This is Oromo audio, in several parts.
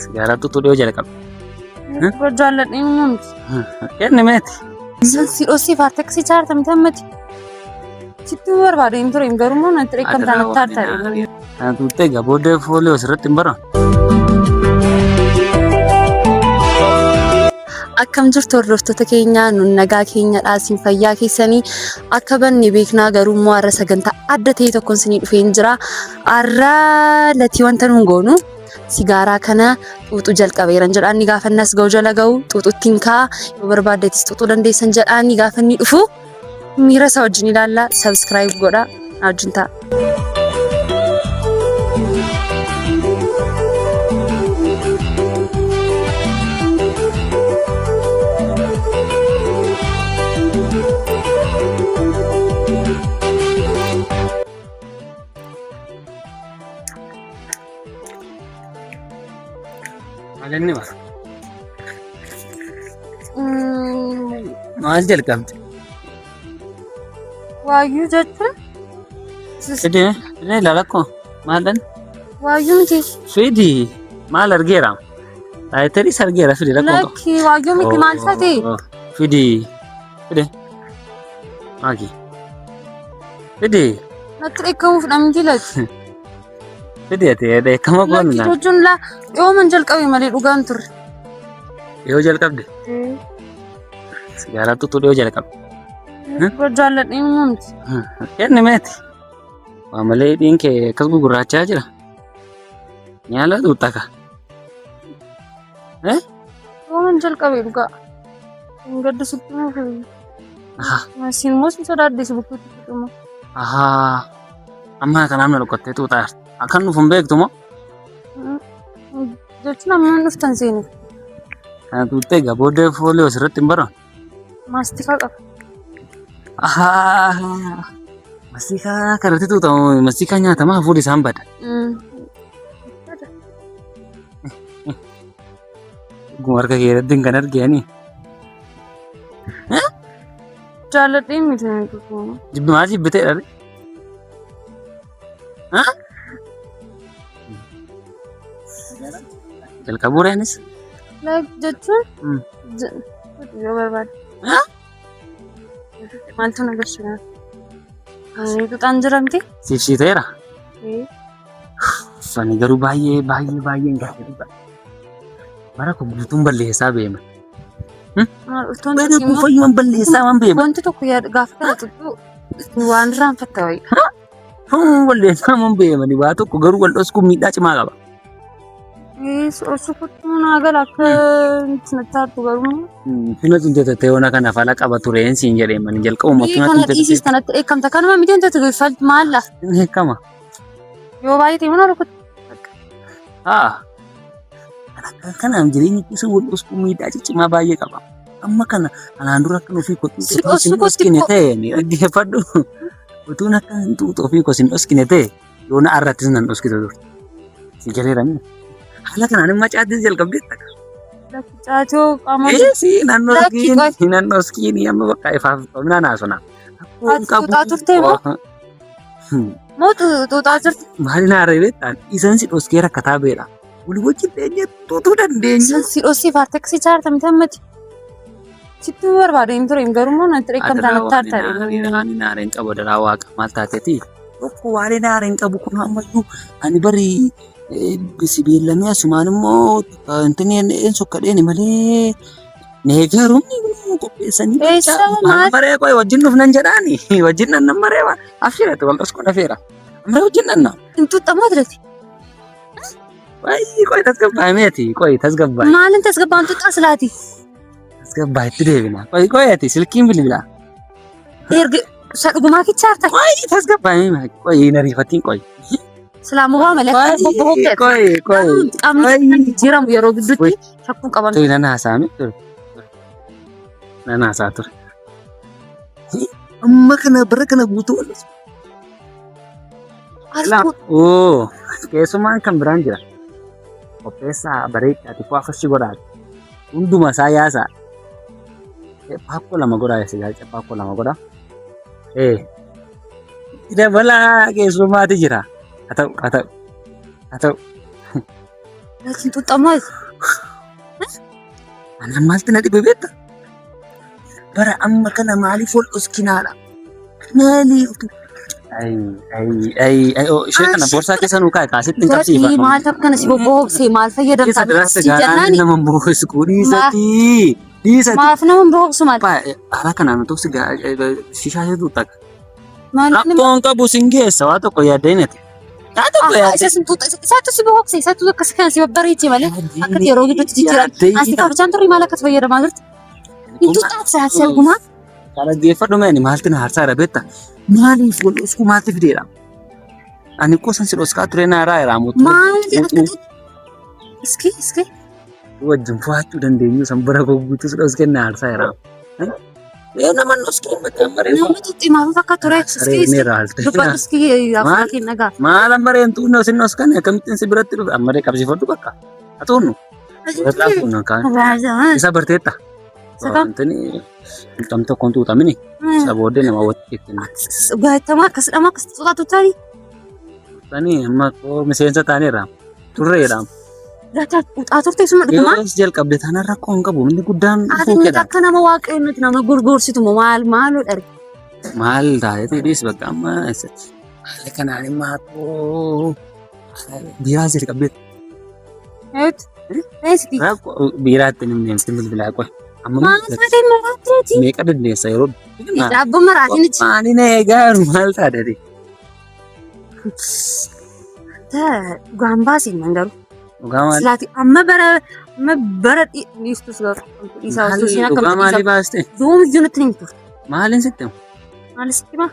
Sigaaraa tuttuudhee jalqabe. Jaalladhee miti. Kenni meeti. Si dhoosii faarte akkasii chaarta miti ammati. Sitti barbaade hin ture garuu immoo natti reekkamtaa natti taartaadhe. Kana tuuttee egaa booddee foolii asirratti hin baran. Akkam jirtu hordoftoota keenya nun nagaa keenya dhaasiin fayyaa keessanii akka banne beeknaa garuu immoo har'a sagantaa adda ta'e tokkoon isinii dhufee jira. Har'a latii wanta nuun goonu sigaaraa kana xuuxuu jalqabeeran jedhaan ni gaafannas ga'u jala ga'u xuuxuttiin kaa yoo barbaaddeetis xuuxuu dandeessan jedhaan ni gaafanni dhufu miira isaa wajjin ilaalla sabskiraayib godha wajjin ta'a. Maal maal jalqabde? Waayyuu jechuun? Fidee ilaala akkoo maalan? Waayyuu miti. Fidii maal argeera? Taayitariis argeera fidee rakkoo qaba. Lakki waayyuu miti maal taate? Fidii fidee maaki? Fidee. Natti dheekkamuuf namni lati. Fidee ati dheekkama goonu naan. Lakki jechuun laa yoo man jalqabe malee dhugaan turre. Yoo jalqabde? Sigaaraa tuttuudhee yoo jalqabde? Jaalladhee miti. Kenni meeti. Waa malee hidhiin kee akkas gugurraachaa jira. Nyaala xuuxxaka. Yoo man jalqabe dhugaa. Hin gaddisitti muufii. Siin moo si sodaaddeesi bukkuutti fudhama. Amma kanaan na dhokkottee xuuxaa jirti. Akkan dhufu hin beektu moo? Jechuun amma dhuftan seeni. Kana tuuttee egaa booddee foolii asirratti hin baran. Maastikaa qaba. Maastikaa kanatti tuutamu maastikaa nyaatamaa hafuun isaan bada. Guma harka keeratti kan arganii. Jaalladhee miti nyaatu. Maal jibbiteedha? Jalqabuu reenis? Jechuun yoo barbaade. Maaltu nagarsiisa? Tuuxaan jira miti? Siibsiiteera? Uffanni garuu baay'ee hin gaafatu. Bara kun guutuun balleessaa beema. Bara kun fayyuun balleessaa waan beema. Wanti tokko gaafa kana tuttuu waan irraanfatta wayii. Fayyuun balleessaa waan beema. Waa tokko garuu wal dhoskuun miidhaa cimaa qaba. Sukuttuun agar akka natti garuu. Fina tunteettee waan kana faala qaba tureen siin jedhee mani jalqabuma fina tunteettee. Kana dhiisiis kanatti eekamta kanuma miti wanti tugeeffatu maalla. Eekama. Yoo baay'ee mana rukutu. Kanaaf jireenya keessa wal dhoskuun miidhaa ciccimaa baay'ee qaba. Amma kana kanaan dura akka ofii kottuu dhoskine ta'e ni dhaggeeffadhu. Utuun akka xuuxuu ofii kosin dhoskine ta'e yoo na arrattis nan dhoskite ture. Si galeeranii. Haala kanaan immoo caattis jalqabdeetta. Caatoo qaama. Naannoo skiinii amma bakka ifaaf qominaan haasona. Xuuxaa turtee moo? Moo xuuxaa turte? Maali naa reebeettaan isaan si dhoskee rakkataa beedha. Walii wajjin dheenyee xuuxuu dandeenya. Si dhoosii faarte akkasii chaarta miti ammati. Sitti barbaade hin ture garuu immoo natti reekkamtaa natti taartaadhe. Ani naareen qabu daraa waaqa maal taateeti. Tokko waa'ee naareen qabu kun ammayyuu ani barii sibiilamee asumaan immoo inni sokkadheen malee neegaruun qopheessanii maree qoy wajjin dhufnan jedhaani wajjin nan maree afshirate wal dhosku dhafeera amree wajjin nanna intuuxamoo dirati qoy tasgabbaameeti qoy tasgabbaa maalin tasgabbaan tuuxaa silaati tasgabbaa itti deebina qoy ati silkiin bilbilaa erga sadhugumaa kichaarta qoy tasgabbaamee qoy nariifattiin qoy. Selama malee koi qaamni jijjiiramu yeroo gidduutti shakkuu qaban. Ta'e nan haasa'ame ture. Nan haasaa ture. Amma kana bara kana guutuu wal'is. Keessumaan kan biraan jira. Qopheessaa bareedaati kuwa fashi godhaati. Hunduma isaa yaasaa. Paakko lama godhaa sigaaricha paakko lama godhaa. Dabalaa keessumaati jira. Atau Laakiin xuxxamaa Anaan maaltu na dhibe beekta? Bara amma kana maaliif ol uskinaadha? Maaliif? Ishee kana boorsaa keessa nuu kaa'e kaasitti hin qabsiifa. maal akkana si bobbooqsee maal fayyadamtaa? Si Gaaraan nama boosku dhiisati. Dhiisati. Maaf nama bobbooqsu maal? Haala kanaan otoo shishaa ishee tuuttaka. Maal Rakkoon qabu sin geessa waa tokko yaaddeenati. Yaa tokko isa sun isaatu si bobbooqse isaatu akkas kana si babbareeche malee akka yeroo gidduutti jijjiiran. Asii kaafachaan turre maal akkas fayyadamaa jirti? Intu xaafsaa si argumaa? Dhaggeeffadhu meeni maaltu na harsaa dha beekta? Maaliif wal dhoksu maaltu fideedha? Ani qosan si dhoskaa ture na irraa iraamuutu. Maali akkatti? Iski. Wajjin fa'aachuu dandeenyu san bira gogguutus dhoskee na harsaa iraamu. Nama dhoskee mataan bareedu. Nama tutti maaf akka ture? Dubban iski afaan kenna gaa. Maal ammareen tuunne osin dhoskan akkamittiin si biratti dhufe ammaree qabsiifadhu bakka. Atuunnu. Isa barteetta. Wantani tamta tokkoon tuutamini. Isa booddee nama watti ittiin. Gaatamaa akkasidhama akkasitti tuqaatu taani. Tani amma miseensa taaneerra turreedha. Gaataa uxaa turte suma dhugumaa? Yoo jalqabde taanaan rakkoo hin qabu inni guddaan ati nuti akka nama waaqayyoon nuti nama gurgursitu moo maaloo dharge? Maal taatee dhiis bakka amma haala kanaan immoo biiraa jalqabde. Eessiti? Biiraatti nimni emsi bilbilaa qoy. Maal taatee maraatteeti? Meeqa dandeessa yeroo Daabbo maraatinichi. Maaliin eegaaru maal taatee? Dhugaan baasiin nan garuu. Dhugaa maali? Silaati amma bara dhiistus isaa osoo isheen akka dhugaa maalii baaste? yoom iyyuu natti himtu. Maaliin sitti himu? Maalis himaa?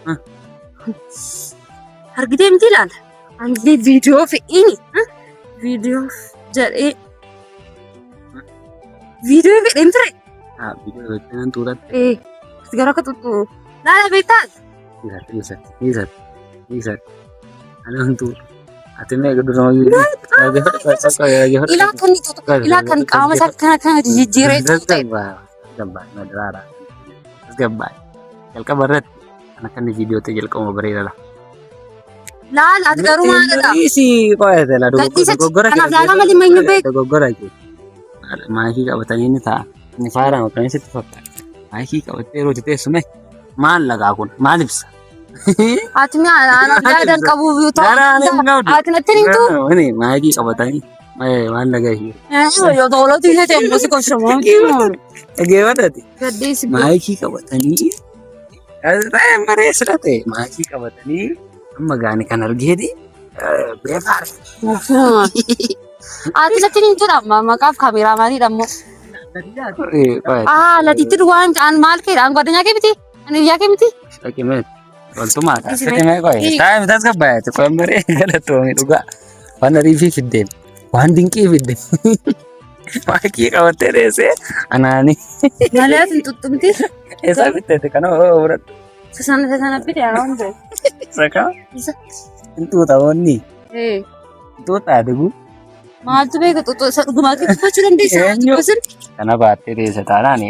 Argitee miti ilaala. Ani viidiyoo fe'iini. Viidiyoo jedhee. Viidiyoo fe'een ture. Viidiyoo fe'een tuuratte. Gara akka tuttu. Laala beektaa? Dhiisatti. Alantu. Ati mee gudurama ilaa kan tutu ilaa kan qaama isaa kana jijjiiree tuute. Gabbaa. Jalqaba irratti kan akka inni viidiyootti jalqabuma bareedadha. Laala ati garuu maalidha? Isi qo'ate la dogoggora. Kanaaf laala malee meenyu beeku. Dogoggora kee. Maayikii qabatanii inni ta'a. Inni faaraan akkamiin sitti fakkaata. Maayikii qabattee yeroo teessume maal lagaa kun maal ibsa? Ati mi'aan addaan qabu ati natti himtu. Maayikii qabatanii maal lagaa ishee. Yoo ta'u ishee ta'e immoo si qabshamu. Dhageeffadhati. Gaddeessi. Maayikii qabatanii bareessaa ta'e maayikii qabatanii amma gaani kan argeeti beekaare. Ati natti himtuudha maqaaf kaameeraa maaliidha immoo. Latitti dhugaan ta'an maal keedhaan godhanyaa kee miti? Ani biyyaa kee miti? Dhaqimee waltumaadha. Dhaqimee qo'e. Taa'ee mitas gabbaayate qo'e maree galatoomii dhugaa. Waan ariifii fiddeen. Waan dinqii fiddeen. Maayikii qabattee dheessee anaanii. Malee ati hin tuttumti? Eessaa bitteete kana fudhadhu. Sana bide yaa waan ta'e. Saka? Hintuuta woonni. Hintuuta adigu. Maaltu beeka isa dhugumaa keessatti dandeessaa? Kana baattee dheessa taanaan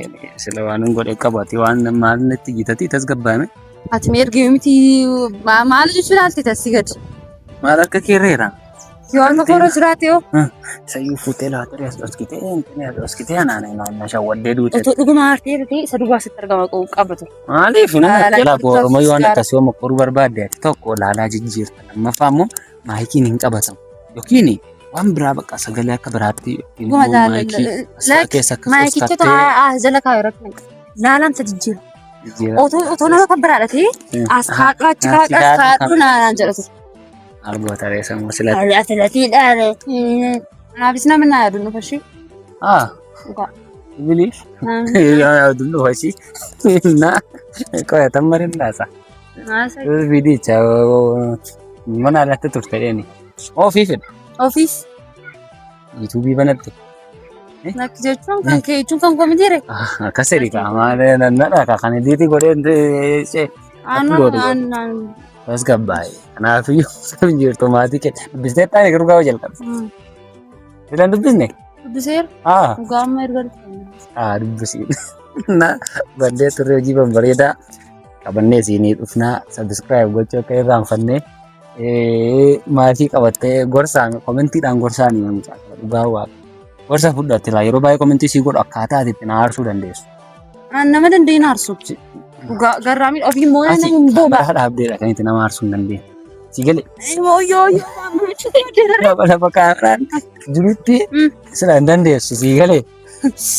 sila waan hin godhe qabate waan maal natti gitati tas gabbaame. Ati mee ergee miti maal jechuudha alti tasii gadi? Maal akka keerreera? Yoo amma koora jiraate yoo? Sayyuu fuutee laatee as dhoskitee anaana shawwaddee duute. Otoo dhugumaa artee bitee isa dhugaa sitti argama qabatu. Maaliif nama jalaa booroma yoo akkasii yoo mokoruu barbaadde tokko laalaa jijjiirta. Lammaffaa immoo maayikiin hin qabatamu. Yookiin waan biraa bakka sagalee akka biraatti maayikii keessa akka maayikicha jala kaayoo rakkan laalaan sa jijjiira. Otoo nama kan biraadha ta'e as kaadhu achi kaadhu naan jedhatu. Algoota reessa immoo silatti. Atilatiidhaan. Kanaafis nama naa yaadu nu fashi. Biliif. Yaadu nu fashi. Na qo'atan marin laasa. Viidicha mana alatti turte dheeni. Ofii fedha. Ofiis. Yuutuubii banatti. Nakki jechuun kan kee jechuun kan komitiire. Akkas jedhi qaamaalee nannadha kan idiitii godhee tas gabbaa'e. Kanaafiyyuu kan jirtu maatii kee dubbistee taa'ee garuu gaafa jalqabe. Filan dubbisne? Dubbiseera. Dhugaa amma erga dubbisne. Dubbisiin. Baddee turre hojii bareedaa qabannee siinii dhufnaa sabiskiraayib gochuu akka irraanfannee maatii qabattee gorsaan koomentiidhaan gorsaan mucaa dhugaa waaqa. Gorsa fudhatte laa yeroo baay'ee koomentii sii godhu akkaataa ati itti na aarsuu dandeessu. Nama dandeenye aarsu. Garraamii ofii immoo nama hin boba. Bara dhaabdeedha kan itti nama aarsuu hin dandeenye. Si galee. Yoo Lafa kaameraan jirutti sila hin dandeessu si galee.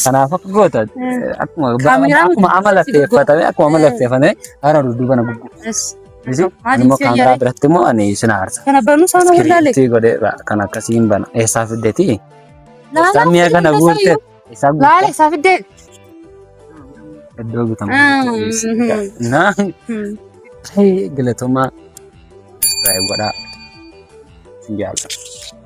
Kanaaf akka gootan akkuma amaleeffatame haala dudduuba na guggu. Immoo kaameraa biratti immoo ani sin aarsa. Kana banuu sana wallaalee. Iskiriiptii godheera kan akkasiin bana. Eessaa fiddeeti? Eessaa mi'a kana guurte? Eessaa guurte? Laala eessaa fiddee? Iddoo bitamu. Galatoomaa. Godhaa. Sin jaalladha.